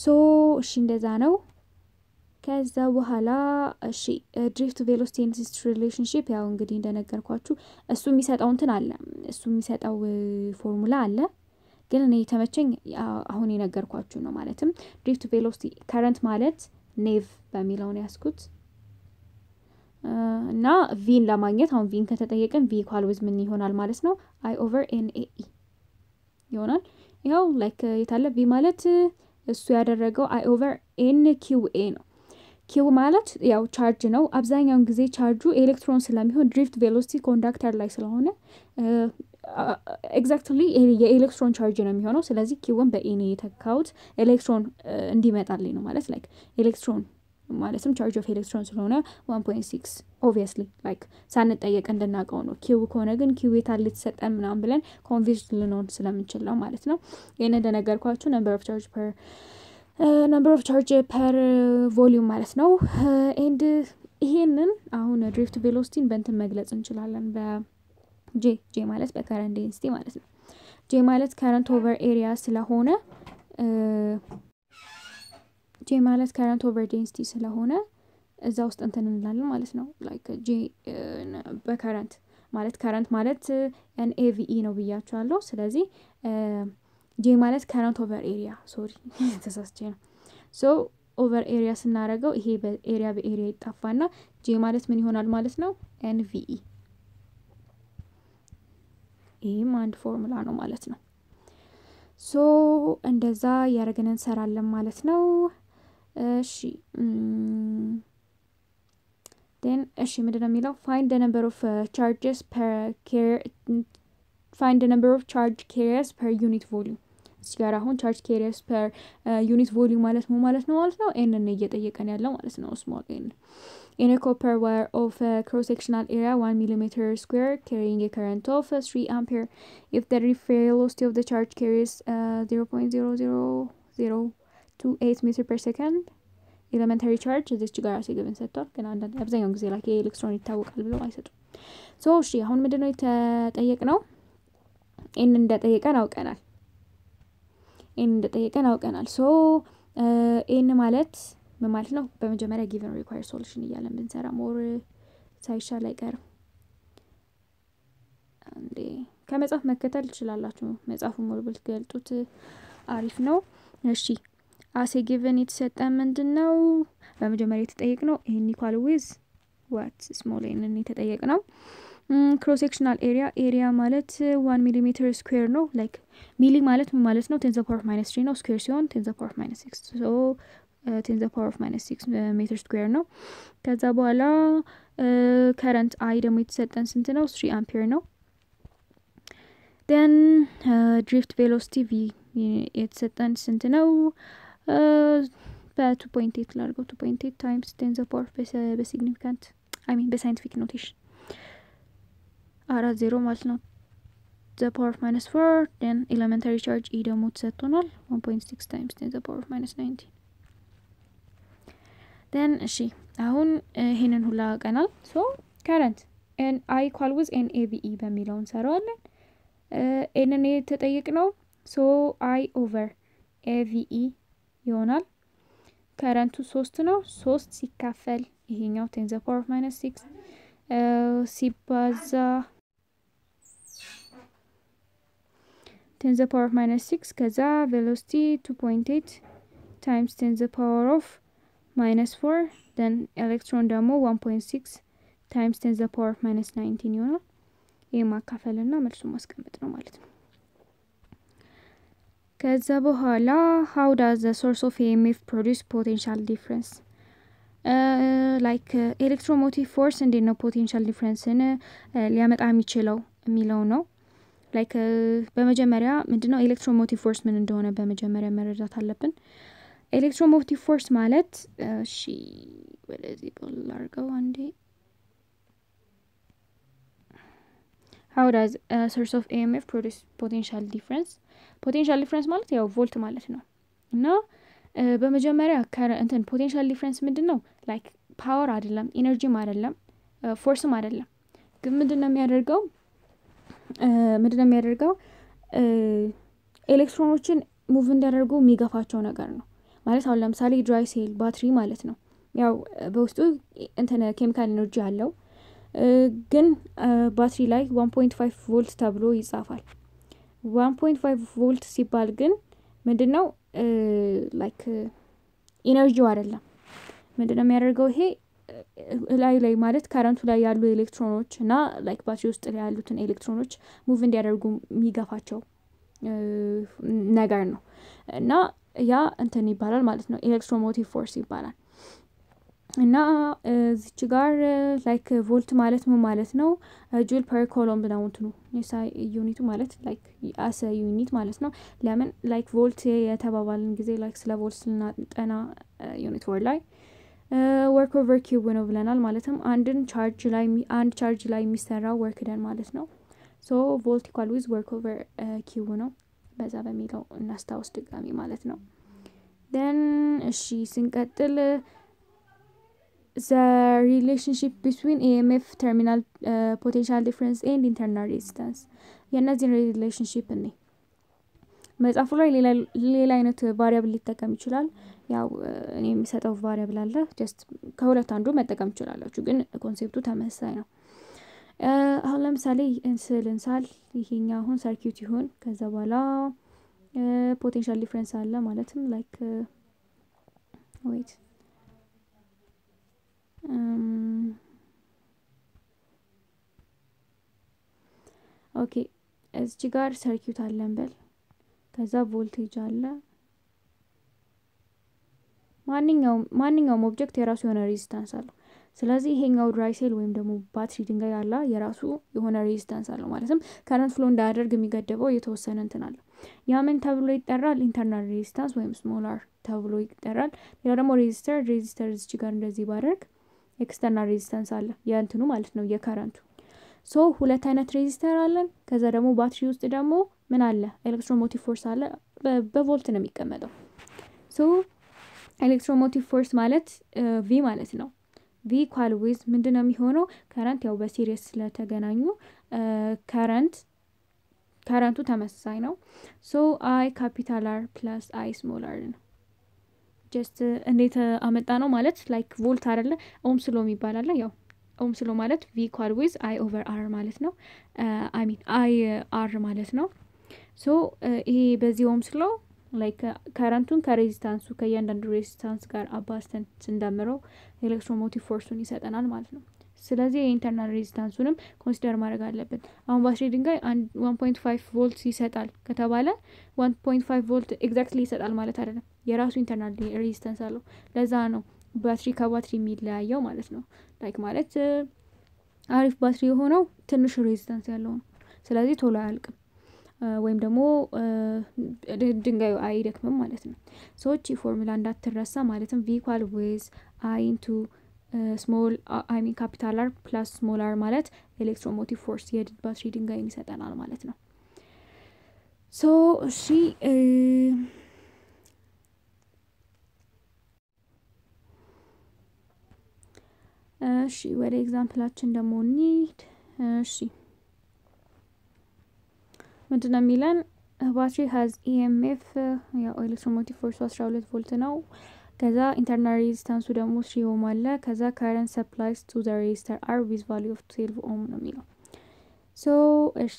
S1: ሶ እሺ እንደዛ ነው ከዛ በኋላ እሺ ድሪፍት ቬሎሲቲ ኤንድ ሪሌሽንሺፕ ያው እንግዲህ እንደነገርኳችሁ እሱ የሚሰጣው እንትን አለ እሱ የሚሰጣው ፎርሙላ አለ ግን እኔ ተመቸኝ አሁን የነገርኳችሁ ነው ማለትም ድሪፍት ቬሎሲቲ ከረንት ማለት ኔቭ በሚለው ነው ያስኩት እና ቪን ለማግኘት አሁን ቪን ከተጠየቀን ቪ ኢኳል ዊዝ ምን ይሆናል ማለት ነው I over NAE ይሆናል ያው ላይክ የታለ ቪ ማለት እሱ ያደረገው I over NQA ነው ኪው ማለት ያው ቻርጅ ነው አብዛኛውን ጊዜ ቻርጁ ኤሌክትሮን ስለሚሆን ድሪፍት ቬሎሲቲ ኮንዳክተር ላይ ስለሆነ ኤግዛክትሊ የኤሌክትሮን ቻርጅ ነው የሚሆነው ስለዚህ ኪውን በኤን የተካውት ኤሌክትሮን እንዲመጣልኝ ነው ማለት ላይክ ኤሌክትሮን ማለትም ቻርጅ ኦፍ ኤሌክትሮን ስለሆነ 1.6 obviously like ሳንጠየቅ እንድናቀው ነው ኪው ከሆነ ግን ኪው የታለ ተሰጠን ምናምን ብለን ኮንፊውዝ ልንሆን ስለምንችል ነው ማለት ነው ይሄን እንደነገርኳችሁ number of charge per volume ማለት ነው and ይሄንን አሁን ድሪፍት ቬሎሲቲን በእንትን መግለጽ እንችላለን በ j ማለት በከረንት ዴንሲቲ ማለት ነው j ማለት current over area ስለሆነ j ማለት current over density ስለሆነ እዛ ውስጥ እንትን እንላለን ማለት ነው like j በከረንት ማለት current ማለት NAVE ነው ብያችኋለሁ ስለዚህ j ማለት current over area sorry ተሳስቼ ነው so over area ስናረጋው ይሄ በኤሪያ ይጣፋና j ማለት ምን ይሆናል ማለት ነው NVE ይሄም አንድ ፎርሙላ ነው ማለት ነው so እንደዛ ያረገን እንሰራለን ማለት ነው እሺ then እሺ ምንድነው የሚለው find the number of charges per find the number of charge carriers per unit volume ሲጋራ አሁን ቻርጅ carriers per unit volume ማለት ነው ማለት ነው n ነው እየጠየቀን ያለው ማለት ነው small n in a copper wire of a cross sectional area 1 millimeter square carrying a current of 3 ampere if the velocity of the charge carries 0.00028 meter per second elementary charge this ጋር ሲገበን ሰጥቷል ግን አንድ አብዛኛው ጊዜ ላይ ኤሌክትሮን ይታወቃል ብለው አይሰጡም ሶ እሺ አሁን ምንድነው የተጠየቅነው n እንደጠየቀን ሶ n ማለት ምን ማለት ነው በመጀመሪያ given required solution እያለን ብንሰራ ሞር ሳይሻል አይቀርም አንዴ ከመጻፍ መከተል ትችላላችሁ መጻፉን ሞር ብትገልጡት አሪፍ ነው እሺ as a given የተሰጠን ምንድነው በመጀመሪያ የተጠየቅነው n equal with what small n ነው የተጠየቅነው cross sectional area ማለት 1 millimeter square ነው like ሚሊ ማለት ምን ማለት ነው 10 to the power of -3 ነው square ሲሆን 10 to the power of -6 so 10 to the power of -6 meter square ነው ከዛ በኋላ current I ደግሞ የተሰጠን ስንት ነው 3 ampere ነው then drift velocity v የተሰጠን ስንት ነው በ2.8 ላድርገው 2.8 times 10 to the power በsignificant I mean በscientific notation 40 ማለት ነው the power of -4 then elementary charge E ደግሞ ተሰጥቶናል 1.6 times 10 to the power of -19 then እሺ አሁን ይሄንን ሁላ ቀናል so current and I equal with NAVE በሚለው እንሰራዋለን n የተጠየቅነው so I over AVE ይሆናል ከረንቱ 3 ነው 3 ሲካፈል ይሄኛው 10 to the power of -6 ሲባዛ 10 to the power of -6 ከዛ velocity 2.8 times 10 to the power of -4 then electron ደግሞ 1.6 times 10 to the power of -19 ይሆናል ይሄ ማካፈልና መልሱ ማስቀመጥ ነው ማለት ነው ከዛ በኋላ how does the source of EMF produce potential difference like electromotive force እንዴት ነው potential difference ሊያመጣ የሚችለው የሚለው ነው like በመጀመሪያ ምንድነው electromotive force ምን እንደሆነ በመጀመሪያ መረዳት አለብን electromotive force ማለት እሺ ወለዚህ ብላርገው አንዴ how does a source of EMF produce potential difference ማለት ያው ቮልት ማለት ነው እና በመጀመሪያ እንትን potential difference ምንድነው like power አይደለም ኢነርጂም አይደለም ፎርስም አይደለም ግን ምንድነው የሚያደርገው ኤሌክትሮኖችን ሙቭ እንዲያደርጉ የሚገፋቸው ነገር ነው ማለት አሁን ለምሳሌ ድራይ ሴል ባትሪ ማለት ነው ያው በውስጡ እንትን ኬሚካል ኢነርጂ አለው ግን ባትሪ ላይ 1.5 ቮልት ተብሎ ይጻፋል 1.5 ቮልት ሲባል ግን ምንድነው ላይክ ኢነርጂው አይደለም ምንድነው የሚያደርገው ይሄ ላይ ማለት ካረንቱ ላይ ያሉ ኤሌክትሮኖች እና ላይክ ባትሪ ውስጥ ላይ ያሉትን ኤሌክትሮኖች ሙቭ እንዲያደርጉ የሚገፋቸው ነገር ነው እና ያ እንትን ይባላል ማለት ነው ኤሌክትሮሞቲቭ ፎርስ ይባላል እና እዚህ ጋር ላይክ ቮልት ማለት ምን ማለት ነው ጁል ፐር ኮሎምብ ነው እንትኑ የሳይ ዩኒቱ ማለት ላይክ አስ ዩኒት ማለት ነው ለምን ላይክ ቮልት የተባባልን ጊዜ ላይክ ስለ ቮልት ስናጠና ዩኒት ወር ላይ ወርክ ኦቨር ኪዩብ ነው ብለናል ማለትም አንድ ቻርጅ ላይ የሚሰራው ወርክ ደን ማለት ነው ሶ ቮልት ኢኳል ዊዝ ወርክ ኦቨር ኪዩብ ነው በዛ በሚለው እናስታውስ ድጋሚ ማለት ነው then እሺ ስንቀጥል the relationship between EMF terminal potential difference and internal resistance የነዚህ ሪሌሽንሺፕ ነው መጻፉ ላይ ሌላ አይነት ቫሪያብል ሊጠቀም ይችላል ያው እኔ የሚሰጠው ቫሪያብል አለ just ከሁለት አንዱ መጠቀም ይችላልላችሁ ግን ኮንሴፕቱ ተመሳሳይ ነው አሁን ለምሳሌ እንስል ይሄኛው አሁን ሰርኪዩት ይሁን ከዛ በኋላ ፖቴንሻል ዲፈረንስ አለ ማለትም ላይክ wait ኦኬ እዚህ ጋር ሰርኪዩት አለን በል ከዛ ቮልቴጅ አለ ማንኛውም ኦብጀክት የራሱ የሆነ ሬዚስታንስ አለው ስለዚህ ይሄኛው ድራይ ሴል ወይም ደግሞ ባትሪ ድንጋይ አለ የራሱ የሆነ ሬዚስታንስ አለው ማለትም ከረንት ፍሎ እንዳያደርግ የሚገደበው የተወሰነ እንትን አለ ያ ምን ተብሎ ይጠራል ኢንተርናል ሬዚስታንስ ወይም ስሞል አር ተብሎ ይጠራል ሌላ ደግሞ ሬዚስተር እዚህ ጋር እንደዚህ ባደርግ ኤክስተርናል ሬዚስታንስ አለ ያንተኑ ማለት ነው የከረንቱ ሶ ሁለት አይነት ሬዚስተር አለን ከዛ ደግሞ ባትሪ ውስጥ ደግሞ ምን አለ ኤሌክትሮሞቲቭ ፎርስ አለ በቮልት ነው የሚቀመጠው ሶ ኤሌክትሮሞቲቭ ፎርስ ማለት V ማለት ነው V equal with ምንድነው የሚሆነው ከረንት ያው በሲሪየስ ስለተገናኙ ከረንቱ ተመሳሳይ ነው ሶ I capital R plus I small r ነው just እንዴት አመጣ ነው ማለት ላይክ ቮልት አይደለ ኦምስ ሎ የሚባል አለ ያው ኦምስ ሎ ማለት V equal with I over R ማለት ነው I mean I R ማለት ነው ሶ ይሄ በዚህ ኦምስ ሎ ላይክ ከረንቱን ከሬዚስታንሱ ከእያንዳንዱ ሬዚስታንስ ጋር አባስተን ስንደምረው ኤሌክትሮሞቲቭ ፎርሱን ይሰጠናል ማለት ነው። ስለዚህ የኢንተርናል ሬዚስታንሱንም ኮንሲደር ማድረግ አለብን። አሁን ባትሪ ድንጋይ 1.5 ቮልት ይሰጣል ከተባለ 1.5 ቮልት ኤግዛክትሊ ይሰጣል ማለት አይደለም። የራሱ ኢንተርናል ሬዚስታንስ አለው። ለዛ ነው ባትሪ ከባትሪ የሚለያየው ማለት ነው። ላይክ ማለት አሪፍ ባትሪ የሆነው ትንሽ ሬዚስታንስ ያለው ነው። ስለዚህ ቶሎ አያልቅም ወይም ደግሞ ድንጋዩ አይደክምም ማለት ነው። ሰዎች ፎርሙላ እንዳትረሳ ማለትም V equal with I into small I mean capital R plus small r ማለት ኤሌክትሮሞቲቭ ፎርስ የዲድ ባትሪ ድንጋይን ይሰጠናል ማለት ነው። ሶ እሺ ወደ ኤግዛምፕላችን ደግሞ እንሂድ። እሺ ምንድነው የሚለን? ባትሪ has EMF ያው ኤሌክትሮሞቲቭ ፎርሱ 12 ቮልት ነው። ከዛ ኢንተርናል ሬዚስታንሱ ደግሞ 3 ኦhm አለ። ከዛ current supplies to the resistor R with value of 12 ohm ነው የሚለው። ሶ እሺ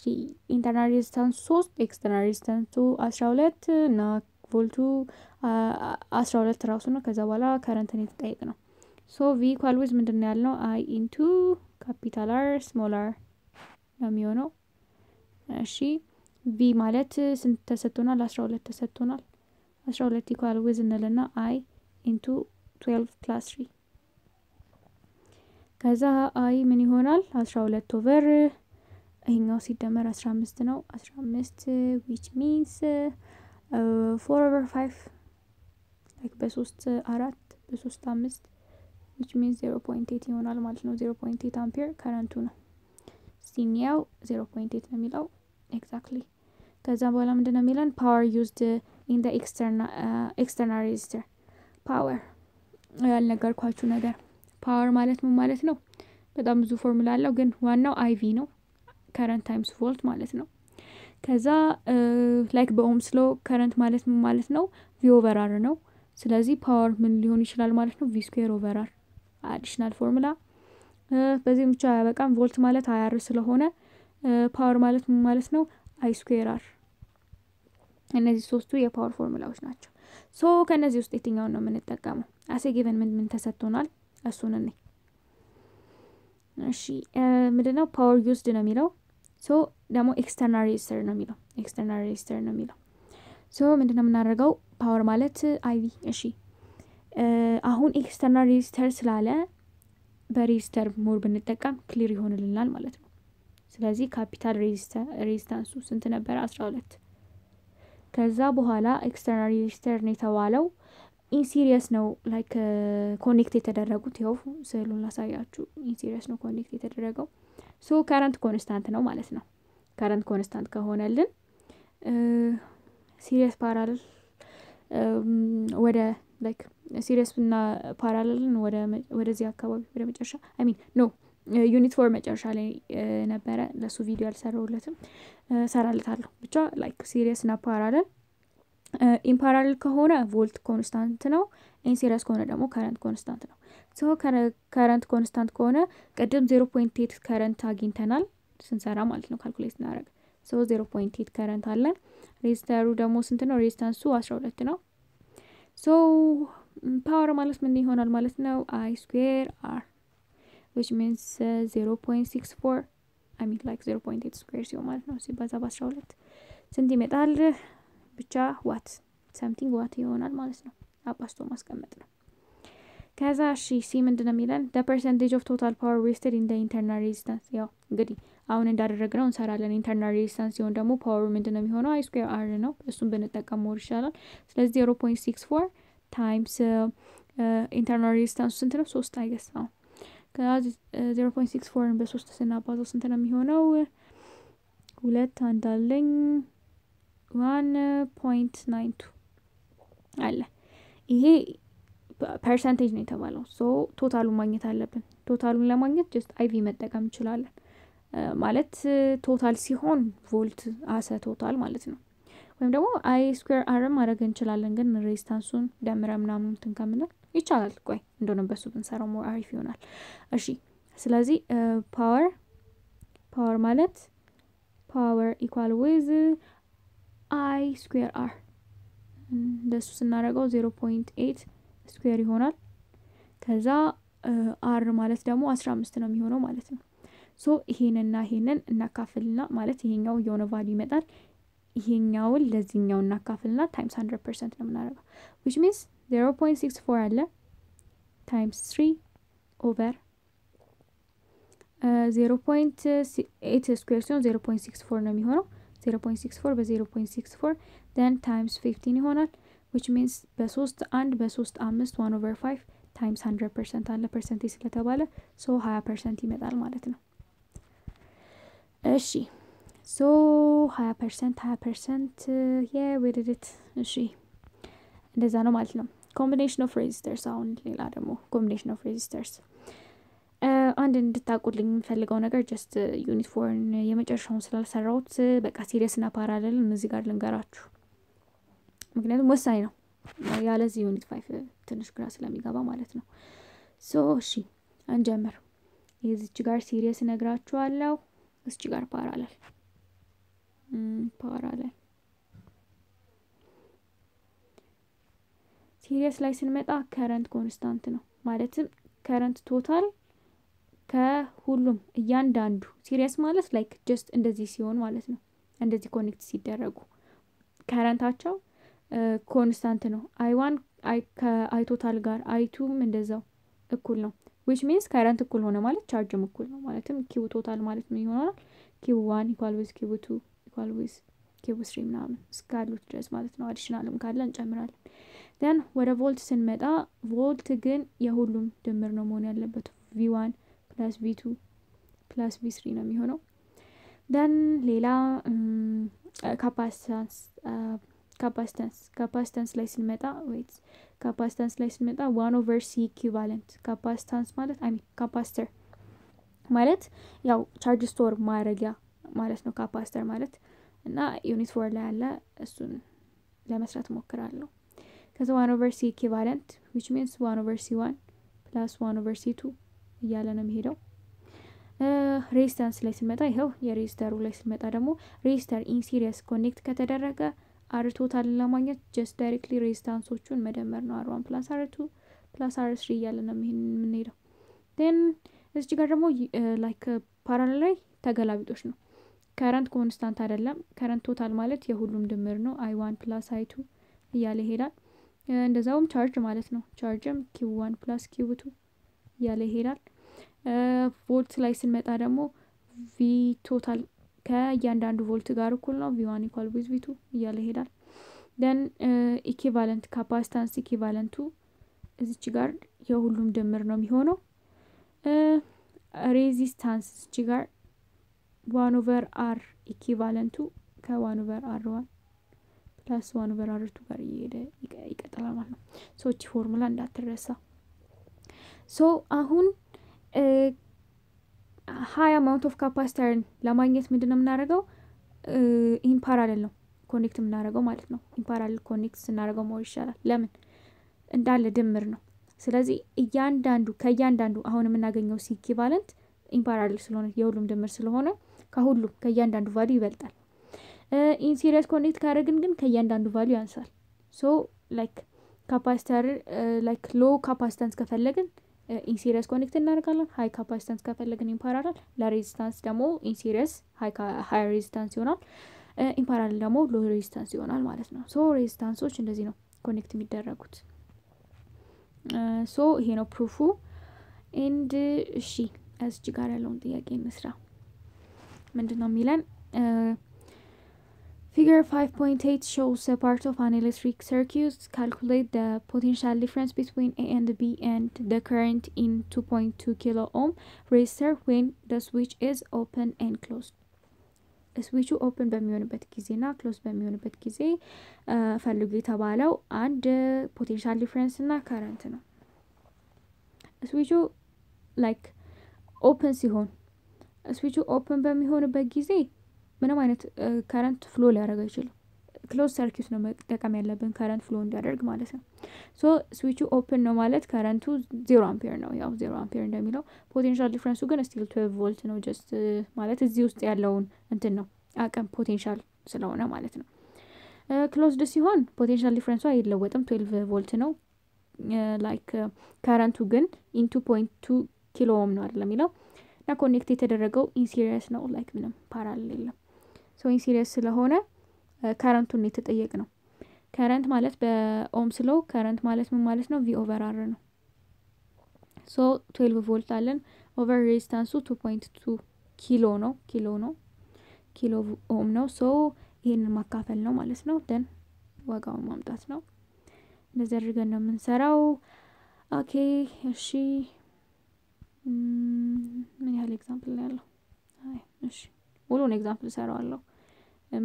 S1: ኢንተርናል ሬዚስታንሱ 3 ኤክስተርናል ሬዚስታንሱ 12 እና ቮልቱ 12 ራሱ ነው። ከዛ በኋላ ከረንትን የተጠየቅ ነው። ሶ V equal with ምንድነው ያልነው? I into capital R small r ነው የሚሆነው። እሺ V ማለት ስንት ተሰጥቶናል? 12 ተሰጥቶናል። 12 equal with እንልና I into 12 plus 3 ከዛ I ምን ይሆናል? 12 over ይሄኛው ሲደመር 15 ነው። 15 which means 4 over 5 like በ3 4 በ3 5 which means 0.8 ይሆናል ማለት ነው። 0.8 አምፒር ከረንቱ ነው። ሲኒያው 0.8 ነው የሚለው exactly። ከዛ በኋላ ምንድነው የሚለን? power used in the external resistor power ያልነገርኳችሁ ነገር power ማለት ምን ማለት ነው? በጣም ብዙ ፎርሙላ አለው ግን ዋናው IV ነው current times volt ማለት ነው። ከዛ like በኦምስ ሎ current ማለት ምን ማለት ነው? V over R ነው። ስለዚህ power ምን ሊሆን ይችላል ማለት ነው? V square over R additional ፎርሙላ። በዚህ ብቻ ያበቃም። ቮልት ማለት IR ስለሆነ ፓወር ማለት ምን ማለት ነው? I square R። እነዚህ ሶስቱ የፓወር ፎርሙላዎች ናቸው። ሶ ከነዚህ ውስጥ የትኛውን ነው የምንጠቀመው? አሴ ጊቨን ምን ተሰጥቶናል? እሱን እንይ። እሺ ምንድነው ፓወር ዩዝድ ነው የሚለው። ሶ ደግሞ ኤክስተርናል ሬዚስተር ነው የሚለው። ኤክስተርናል ሬዚስተር ነው የሚለው። ሶ ምንድነው የምናደርገው? ፓወር ማለት IV። እሺ አሁን ኤክስተርናል ሬዚስተር ስላለ በሬዚስተር ሞር ብንጠቀም ክሊር ይሆንልናል ማለት ነው። ስለዚህ ካፒታል ሬዚስታንሱ ስንት ነበር? 12። ከዛ በኋላ ኤክስተርናል ሬዚስተር ነው የተባለው። ኢን ሲሪየስ ነው ላይክ ኮኔክት የተደረጉት። ይኸው ስዕሉን ላሳያችሁ። ኢን ሲሪየስ ነው ኮኔክት የተደረገው። ሶ ከረንት ኮንስታንት ነው ማለት ነው። ከረንት ኮንስታንት ከሆነልን ሲሪየስ ፓራለል ወደ ላይክ ሲሪየስ እና ፓራለልን ወደዚህ አካባቢ ወደ መጨረሻ አይ ሚን ኖ ዩኒት 4 መጨረሻ ላይ ነበረ። ለሱ ቪዲዮ አልሰራሁለትም፣ ሰራለታለሁ። ብቻ ላይክ ሲሪየስ እና ፓራለል ኢን ፓራለል ከሆነ ቮልት ኮንስታንት ነው። ኢን ሲሪየስ ከሆነ ደግሞ ከረንት ኮንስታንት ነው። ሶ ከረንት ኮንስታንት ከሆነ ቅድም 0.8 ከረንት አግኝተናል ስንሰራ ማለት ነው ካልኩሌት እናደርግ። ሶ 0.8 ከረንት አለን። ሬዚስተሩ ደግሞ ስንት ነው? ሬዚስታንሱ 12 ነው። ሶ ፓወር ማለት ምን ይሆናል ማለት ነው? I square R which means 0.64 I mean like 0.8 square ሲሆን ማለት ነው ሲባዛ በ12 ስንት ይመጣል? ብቻ ዋት something ዋት ይሆናል ማለት ነው። አባስቶ ማስቀመጥ ነው። ከዛ እሺ ሲ ምንድነው የሚለን? the percentage of total power wasted in the internal resistance። ያው እንግዲህ አሁን እንዳደረግነው እንሰራለን። ኢንተርናል ሬዚስታንስ ሲሆን ደግሞ ፓወር ምንድነው የሚሆነው? I square R ነው። እሱን ብንጠቀም ሞር ይሻላል። ስለዚህ 0.64 times ኢንተርናል ሬዚስታንሱ ስንት ነው? 3 አይገስ ነው። ከዛ 0.64 በ3 ስናባዛው ስንት ነው የሚሆነው? 2 አንዳለኝ 1.92 አለ። ይሄ ፐርሰንቴጅ ነው የተባለው። ሶ ቶታሉን ማግኘት አለብን። ቶታሉን ለማግኘት ጀስት አይቪ መጠቀም እንችላለን። ማለት ቶታል ሲሆን ቮልት አሰ ቶታል ማለት ነው። ወይም ደግሞ አይ ስኩዌር አር ማድረግ እንችላለን። ግን ሬዚስታንሱን ደምረ ምናምን ትንከምናል ይቻላል። ቆይ እንደሆነ በሱ ብንሰራው ሞር አሪፍ ይሆናል። እሺ ስለዚህ ፓወር ማለት ፓወር ኢኳል ዊዝ አይ ስኩዌር አር እንደሱ ስናደርገው 0.8 ስኩዌር ይሆናል። ከዛ r ማለት ደግሞ 15 ነው የሚሆነው ማለት ነው። ሶ ይሄንና ይሄንን እናካፍልና ማለት ይሄኛው የሆነ ቫልዩ ይመጣል። ይሄኛውን ለዚህኛው እናካፍልና ታይምስ 100% ነው የምናደርገው which means 0.64 አለ times 3 over 0.8 ስኩዌር ሲሆን 0.64 ነው የሚሆነው 0.64 በ0.64 then times 15 ይሆናል which means በ3 1 በ3 5 1 over 5 times 100% አለ ፐርሰንቴጅ ስለተባለ so 20% ይመጣል ማለት ነው። እሺ so 20% yeah we did it እሺ እንደዛ ነው ማለት ነው። combination of resistors አሁን ሌላ ደግሞ combination of resistors አንድ እንድታቁልኝ የምፈልገው ነገር just ዩኒት 4 የመጨረሻውን ስላልሰራሁት በቃ ሲሪየስ እና ፓራሌል እዚህ ጋር ልንገራችሁ ምክንያቱም ወሳኝ ነው ያለዚህ ዩኒት 5 ትንሽ ግራ ስለሚገባ ማለት ነው። so እሺ እንጀምር። የዚች ጋር ሲሪየስ ነግራችኋለሁ እዚህ ጋር ፓራሌል ሲሪየስ ላይ ስንመጣ ከረንት ኮንስታንት ነው ማለትም ከረንት ቶታል ከሁሉም እያንዳንዱ ሲሪየስ ማለት ላይክ ጀስት እንደዚህ ሲሆን ማለት ነው እንደዚህ ኮኔክት ሲደረጉ ከረንታቸው ኮንስታንት ነው i1 ከi ቶታል ጋር i2ም እንደዛው እኩል ነው which means ከረንት እኩል ሆነ ማለት ቻርጅም እኩል ነው ማለትም q ቶታል ማለት ነው ይሆናል q1 equal with q2 equal with q3 ምናምን እስካሉት ድረስ ማለት ነው አዲሽናልም ካለ እንጨምራለን then ወደ ቮልት ስንመጣ ቮልት ግን የሁሉም ድምር ነው መሆን ያለበት v1 plus v2 plus v3 ነው የሚሆነው then ሌላ ካፓሲታንስ ላይ ስንመጣ ካፓሲታንስ ላይ ስንመጣ 1 over c equivalent ካፓሲታንስ ማለት ካፓሲተር ማለት ያው ቻርጅ ስቶር ማድረጊያ ማለት ነው ካፓሲተር ማለት እና ዩኒት 4 ላይ ያለ እሱን ለመስራት ሞክራለሁ። ከዛ 1 over c equivalent which means 1 over c1 plus 1 over c2 እያለ ነው የሚሄደው። ሬዚስታንስ ላይ ስንመጣ ይሄው የሬዚስተሩ ላይ ስንመጣ ደግሞ ሬዚስተር ኢን ሲሪየስ ኮኔክት ከተደረገ አር ቶታል ለማግኘት ጀስት ዳይሬክትሊ ሬዚስታንሶቹን መደመር ነው r1 plus r2 plus r3 እያለ ነው የምንሄደው። then እዚህ ጋር ደግሞ ላይክ ፓራሌል ላይ ተገላቢጦሽ ነው ከረንት ኮንስታንት አይደለም ከረንት ቶታል ማለት የሁሉም ድምር ነው i1 plus i2 እያለ ይሄዳል። እንደዛውም ቻርጅ ማለት ነው ቻርጅም q1 plus q2 እያለ ይሄዳል። ቮልት ላይ ስንመጣ ደግሞ v ቶታል ከእያንዳንዱ ቮልት ጋር እኩል ነው v1 equal with v2 እያለ ይሄዳል። then equivalent capacitance equivalent እዚች ጋር የሁሉም ድምር ነው የሚሆነው። resistance እዚች ጋር 1 over r equivalent ከ1 over r1 plus 1 over r2 ጋር ይቀጥላል ማለት ነው። so እቺ ፎርሙላ እንዳትረሳ። so አሁን high amount of capacitor ለማግኘት ምንድነው የምናደርገው in parallel ነው ኮኔክት የምናደርገው ማለት ነው። in parallel ኮኔክት ስናደርገው ሞር ይሻላል ለምን እንዳለ ድምር ነው። ስለዚህ ከእያንዳንዱ አሁን የምናገኘው c equivalent in parallel ስለሆነ የሁሉም ድምር ስለሆነ ከሁሉም ከእያንዳንዱ ቫልዩ ይበልጣል። in series ኮኔክት ካደረግን ግን ከእያንዳንዱ ቫልዩ ያንሳል። so like capacitor like low capacitance ከፈለግን in series ኮኔክት እናደርጋለን high capacitance ከፈለግን in parallel ለሬዚስታንስ ደግሞ in series high resistance ይሆናል in parallel ደግሞ low resistance ይሆናል ማለት ነው። so ሬዚስታንሶች እንደዚህ ነው ኮኔክት የሚደረጉት። so ይሄ ነው ፕሩፉ and እሺ እዚህ ጋር ያለውን ጥያቄ እንስራ። ምንድነው የሚለን Figure 5.8 shows a part of an electric circuit. Calculate the potential difference between A and B and the current in 2.2 kilo ohm resistor when the switch is open and closed. switch open በሚሆንበት ጊዜና close በሚሆንበት ጊዜ ፈልጉ የተባለው አንድ potential difference እና current ነው። switch like open ሲሆን switch open በሚሆንበት ጊዜ ምንም አይነት current flow ሊያደርግ አይችልም። closed circuit ነው መጠቀም ያለብን current flow እንዲያደርግ ማለት ነው። so switch open ነው ማለት current 0 ampere ነው ያው 0 ampere እንደሚለው potential difference ግን still 12 volt ነው just ማለት እዚህ ውስጥ ያለውን እንትን ነው አቀም potential ስለሆነ ማለት ነው። ክሎዝድ ሲሆን ፖቴንሻል ዲፍረንሱ አይለወጥም 12 ቮልት ነው ላይክ ካረንቱ ግን ኢንቱ 0.2 ኪሎ ኦም ነው አይደል የሚለው እና ኮኔክት የተደረገው ኢን ሲሪየስ ነው ላይክ ምንም ፓራሌል የለም ሶ ኢን ሲሪየስ ስለሆነ ካረንቱን የተጠየቅ ነው ካረንት ማለት በኦምስ ሎው ካረንት ማለት ምን ማለት ነው v ኦቨር r ነው ሶ 12 ቮልት አለን ኦቨር ሬዚስታንሱ 2.2 ኪሎ ኦም ነው ሶ ይሄንን ማካፈል ነው ማለት ነው ደን ዋጋውን ማምጣት ነው እንደዚህ አድርገን ነው የምንሰራው ኦኬ እሺ ምን ያህል ኤግዛምፕል ነው ያለው እሺ ሁሉን ኤግዛምፕል ሰራዋለሁ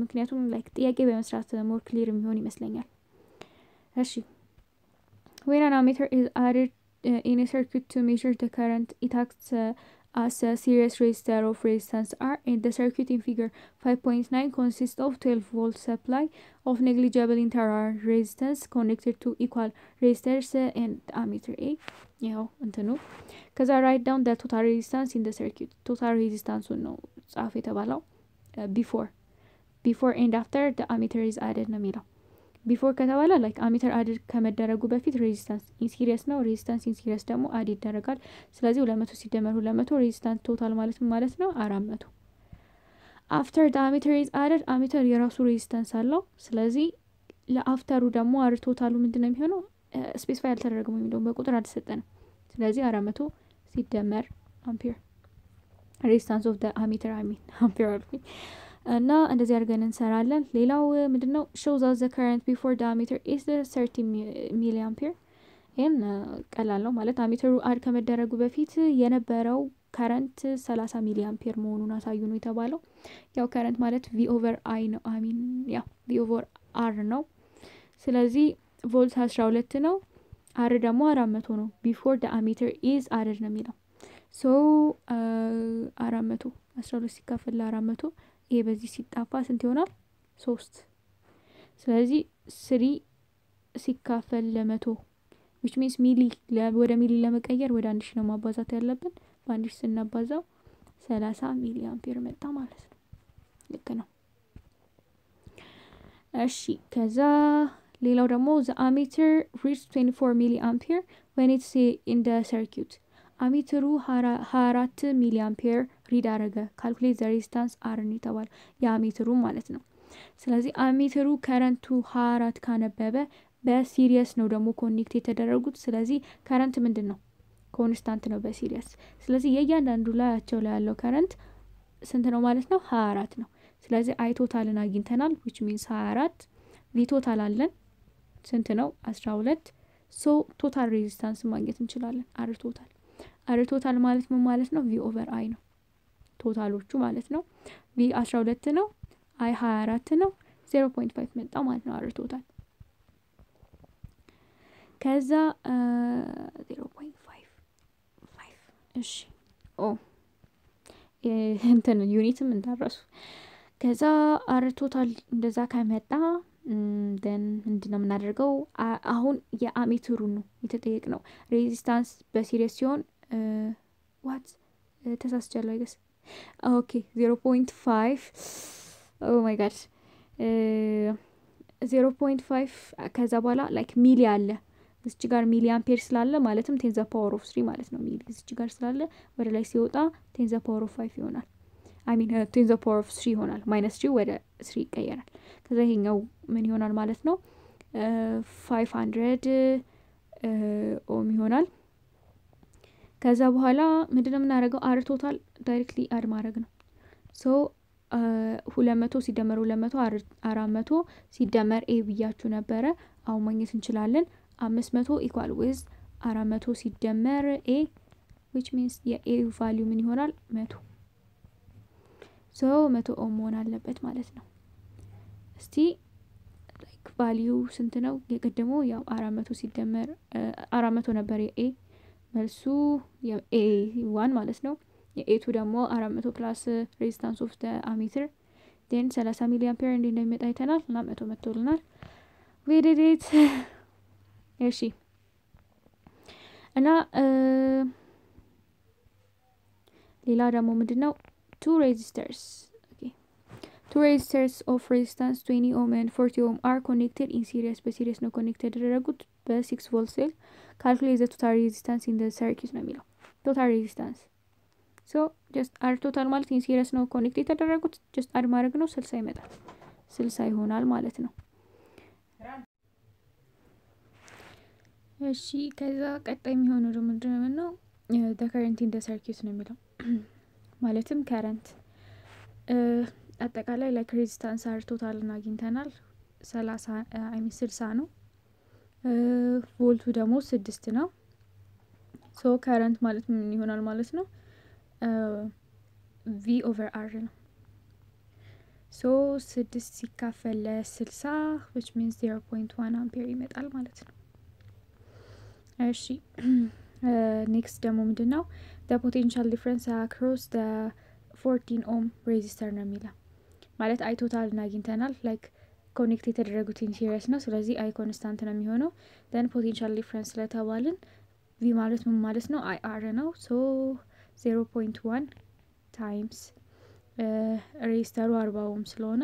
S1: ምክንያቱም ላይክ ጥያቄ በመስራት ሞር ክሊር የሚሆን ይመስለኛል እሺ when an ammeter is added in a circuit to measure the current it acts as a series resistor of resistance R and the circuit in figure 5.9 consists of 12 volt supply of negligible inter-R resistance connected to equal resistors and ammeter A ያው እንትኑ ከዛ write down the total resistance in the circuit total resistance ነው ጻፍ የተባለው before and after the ammeter is added ነው የሚለው before ከተባለ like ammeter added ከመደረጉ በፊት resistance in series ነው resistance in series ደግሞ add ይደረጋል ስለዚህ 200 ሲደመር 200 resistance total ማለት ነው 400 after the ammeter is added ammeter የራሱ resistance አለው ስለዚህ ለአፍተሩ ደግሞ አር ቶታሉ ምንድነው የሚሆነው ስፔሲፋይ አልተደረገም የሚለው በቁጥር አልተሰጠንም ስለዚህ 400 ሲደመር አምፒር resistance of the ammeter ampere አልኩኝ እና እንደዚህ አድርገን እንሰራለን ሌላው ምንድነው shows us the current before the ammeter is the 30 milliampere ይሄን ቀላል ነው ማለት አሜተሩ አድ ከመደረጉ በፊት የነበረው ከረንት 30 ሚሊአምፒር መሆኑን አሳዩ ነው የተባለው ያው ከረንት ማለት v over i ነው ያው v over r ነው ስለዚህ ቮልት 12 ነው r ደግሞ 400 ነው before the ammeter is added ነው የሚለው so 400 12 ሲካፈል 400 ይሄ በዚህ ሲጣፋ ስንት ይሆናል 3 ስለዚህ 3 ሲካፈል ለ100 which means ሚሊ ወደ ሚሊ ለመቀየር ወደ 1000 ነው ማባዛት ያለብን በ1000 ስናባዛው 30 ሚሊ አምፒር መጣ ማለት ነው ልክ ነው እሺ ከዛ ሌላው ደግሞ the ammeter reached 24 ሚሊ አምፒር when it's in the circuit አሜተሩ 24 ሚሊ አምፒር ሪድ አረገ ካልኩሌት the resistance R ነው ተባለ የአሜተሩ ማለት ነው ስለዚህ አሜተሩ ከረንቱ 24 ካነበበ በሲሪየስ ነው ደግሞ ኮኔክት የተደረጉት ስለዚህ ከረንት ምንድነው ኮንስታንት ነው በሲሪየስ ስለዚህ የእያንዳንዱ ላያቸው ላይ ያለው ከረንት ስንት ነው ማለት ነው 24 ነው ስለዚህ አይ ቶታልን አግኝተናል which means 24 ቪ ቶታል አለን ስንት ነው 12 ሶ ቶታል ሬዚስታንስ ማግኘት እንችላለን አር ቶታል ማለት ምን ማለት ነው v over i ነው ቶታሎቹ ማለት ነው v 12 ነው i 24 ነው 0.5 መጣ ማለት ነው አር ቶታል ከዛ 0.55 እሺ እንትን ዩኒትም እንዳረሱ ከዛ አር ቶታል እንደዛ ከመጣ then ምንድነው የምናደርገው አሁን የአሜተሩ ነው የተጠየቅነው ሬዚስታንስ በሲሪየስ ሲሆን what ተሳስቻለሁ I guess okay 0.5 oh my god 0.5 ከዛ በኋላ like ሚሊ አለ እዚህ ጋር ሚሊ አምፒር ስላለ ማለትም 10 the power of 3 ማለት ነው ሚሊ እዚህ ጋር ስላለ ወደ ላይ ሲወጣ 10 the power of 5 ይሆናል I mean 10 the power of 3 ይሆናል -3 ወደ 3 ይቀየራል ከዛ ይሄኛው ምን ይሆናል ማለት ነው 500 ኦም ይሆናል ከዛ በኋላ ምንድነው የምናደርገው አር ቶታል ዳይሬክትሊ አድ ማድረግ ነው ሶ 200 ሲደመር 200 400 ሲደመር a ብያችሁ ነበረ አሁን ማግኘት እንችላለን 500 equal with 400 ሲደመር a which means የa value ምን ይሆናል 100 so 100 ኦም መሆን አለበት ማለት ነው እስቲ like value ስንት ነው የቀደሙ ያው 400 ሲደመር 400 ነበር a መልሱ a1 ማለት ነው የa2 ደግሞ 400 plus resistance of the ammeter then 30 ሚሊ አምፒር እንደሚመጣ አይተናል እና 100 መጥቶልናል we did it እሺ እና ሌላ ደግሞ ምንድነው two two resistors of resistance 20 ohm and 40 ohm are connected in series በሲሪየስ ነው ኮኔክት ያደረጉት በ6 ቮልት ሴል calculate the total resistance in the circuit ነው የሚለው total resistance so just r total ማለት in series ነው ኮኔክት የተደረጉት just add ማድረግ ነው 60 ይመጣል 60 ይሆናል ማለት ነው እሺ ከዛ ቀጣይ የሚሆነው ደግሞ ምንድነው ነው the current in the circuit ነው የሚለው ማለትም current አጠቃላይ like resistance r total አግኝተናል 60 ነው ቮልቱ ደግሞ 6 ነው so current ማለት ምን ይሆናል ማለት ነው v over r ነው so 6 ሲካፈል ለ60 which means 0.1 ampere ይመጣል ማለት ነው እሺ next ደግሞ ምንድነው the potential difference across the 14 ohm resistor ነው የሚለው ማለት i total አግኝተናል like ኮኔክት የተደረጉት in series ነው ስለዚህ i constant ነው የሚሆነው then potential difference ስለተባልን v ማለት ምን ማለት ነው ir ነው so 0.1 times resistor 40 ohm ስለሆነ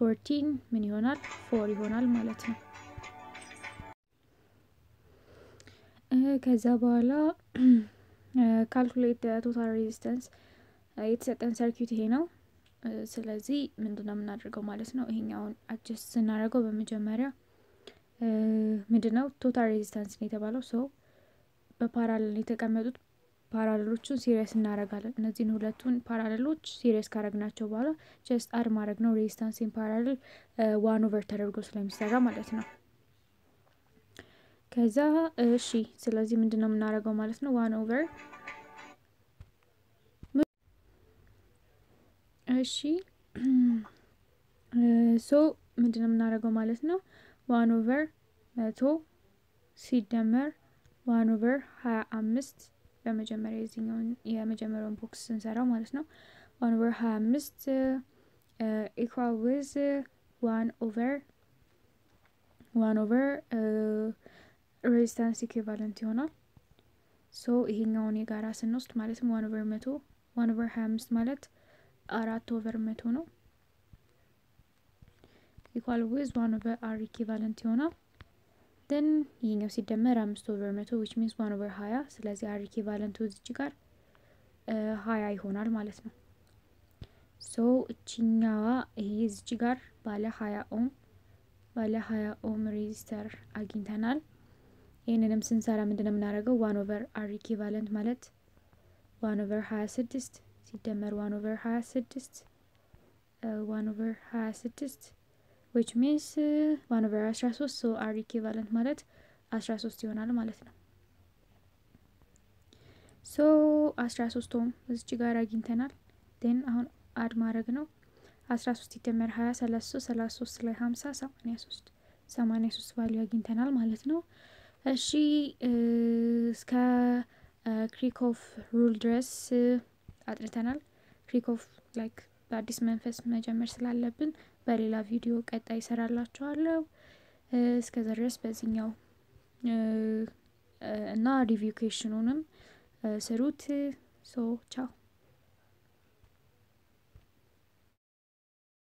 S1: 14 ምን ይሆናል 4 ይሆናል ማለት ነው ከዛ በኋላ calculate the total resistance የተሰጠን ሰርኪዩት ይሄ ነው ስለዚህ ምንድነው የምናደርገው ማለት ነው ይሄኛውን adjust ስናደርገው በመጀመሪያ ምንድነው total resistance ነው የተባለው so በፓራለል የተቀመጡት ፓራለሎቹን ሲሪየስ እናደርጋለን እነዚህን ሁለቱን ፓራለሎች ሲሪየስ ካደረግናቸው በኋላ just add ማድረግ ነው resistance in parallel 1 over ተደርጎ ስለሚሰራ ማለት ነው ከዛ እሺ ስለዚህ ምንድነው የምናደርገው ማለት ነው 1 over እሺ so ምንድነው የምናደርገው ማለት ነው 1 over 100 ሲደመር 1 over 25 በመጀመሪያ የመጀመሪያውን ቦክስ ስንሰራው ማለት ነው 1 over 25 equal with 1 over resistance equivalent ይሆናል so ይሄኛውን የጋራ ስንወስድ ማለት 1 over 100 1 over 25 ማለት 4 over 100 ነው equal with 1 over r equivalent ይሆናል then ይሄኛው ሲደመር 5 over 100 which means 1 over 20 ስለዚህ r equivalent እዚህ ጋር 20 ይሆናል ማለት ነው so እቺኛዋ ይሄ እዚህ ጋር ባለ 20 ohm resistor አግኝተናል ይሄንንም ስንሰራ ምንድነው የምናደርገው 1 over r equivalent ማለት 1 over 26 ሲደመር 1 over 26 1 over 26 which means 1 over 13 so r equivalent ማለት 13 ይሆናል ማለት ነው so 13 ohm እዚህ ጋር አግኝተናል then አሁን አድ ማድረግ ነው 13 ሲደመር 20 33 ላይ 50 83 ቫልዩ አግኝተናል ማለት ነው እሺ እስከ ክሪኮፍ ሩል ድረስ አጥንተናል ክሪኮፍ ላይክ በአዲስ መንፈስ መጀመር ስላለብን በሌላ ቪዲዮ ቀጣይ እሰራላችኋለሁ እስከዛ ድረስ በዚህኛው እና ሪቪው ኩዌስችኑንም ስሩት so ciao